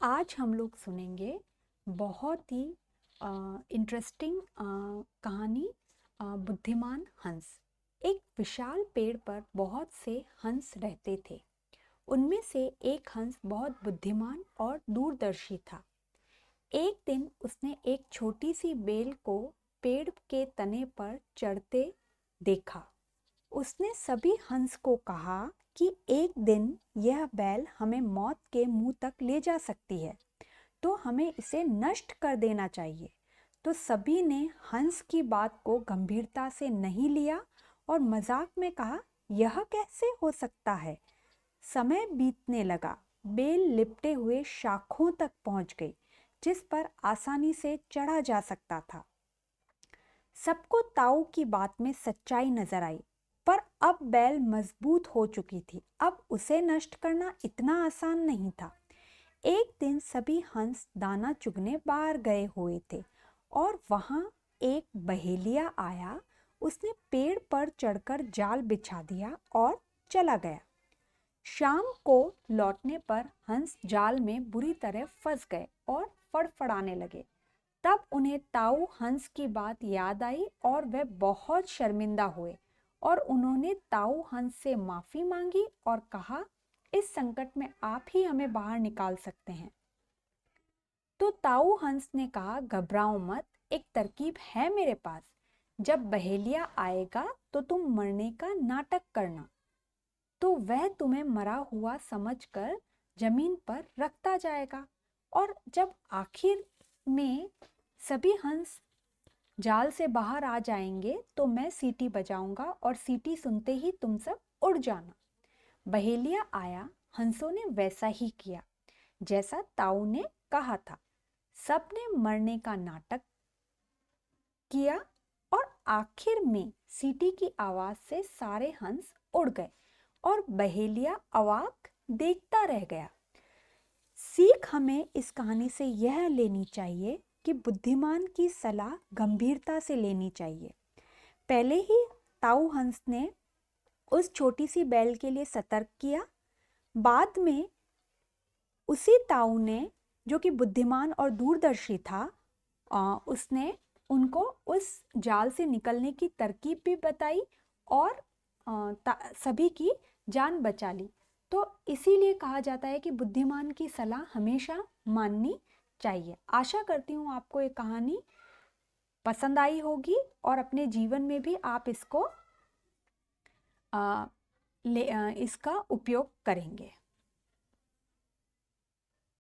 आज हम लोग सुनेंगे बहुत ही इंटरेस्टिंग कहानी बुद्धिमान हंस। एक विशाल पेड़ पर बहुत से हंस रहते थे। उनमें से एक हंस बहुत बुद्धिमान और दूरदर्शी था। एक दिन उसने एक छोटी सी बेल को पेड़ के तने पर चढ़ते देखा। उसने सभी हंस को कहा कि एक दिन यह बैल हमें मौत के मुंह तक ले जा सकती है, तो हमें इसे नष्ट कर देना चाहिए। तो सभी ने हंस की बात को गंभीरता से नहीं लिया और मजाक में कहा, यह कैसे हो सकता है। समय बीतने लगा। बेल लिपटे हुए शाखों तक पहुंच गई, जिस पर आसानी से चढ़ा जा सकता था। सबको ताऊ की बात में सच्चाई नजर आई, पर अब बैल मजबूत हो चुकी थी। अब उसे नष्ट करना इतना आसान नहीं था। एक दिन सभी हंस दाना चुगने बाहर गए हुए थे और वहां एक बहेलिया आया। उसने पेड़ पर चढ़कर जाल बिछा दिया और चला गया। शाम को लौटने पर हंस जाल में बुरी तरह फंस गए और फड़फड़ाने लगे। तब उन्हें ताऊ हंस की बात याद आई और वे बहुत शर्मिंदा हुए और उन्होंने ताऊ हंस से माफी मांगी और कहा, इस संकट में आप ही हमें बाहर निकाल सकते हैं। तो ताऊ हंस ने कहा, घबराओ मत, एक तरकीब है मेरे पास। जब बहेलिया आएगा तो तुम मरने का नाटक करना, तो वह तुम्हें मरा हुआ समझकर जमीन पर रखता जाएगा और जब आखिर में सभी हंस जाल से बाहर आ जाएंगे तो मैं सीटी बजाऊंगा और सीटी सुनते ही तुम सब उड़ जाना। बहेलिया आया। हंसों ने वैसा ही किया जैसा ताऊ ने कहा था। सबने मरने का नाटक किया और आखिर में सीटी की आवाज से सारे हंस उड़ गए और बहेलिया अवाक देखता रह गया। सीख हमें इस कहानी से यह लेनी चाहिए कि बुद्धिमान की सलाह गंभीरता से लेनी चाहिए। पहले ही ताऊ हंस ने उस छोटी सी बैल के लिए सतर्क किया। बाद में उसी ताऊ ने, जो कि बुद्धिमान और दूरदर्शी था, उसने उनको उस जाल से निकलने की तरकीब भी बताई और सभी की जान बचा ली। तो इसीलिए कहा जाता है कि बुद्धिमान की सलाह हमेशा माननी चाहिए। आशा करती हूँ आपको ये कहानी पसंद आई होगी और अपने जीवन में भी आप इसको इसका उपयोग करेंगे।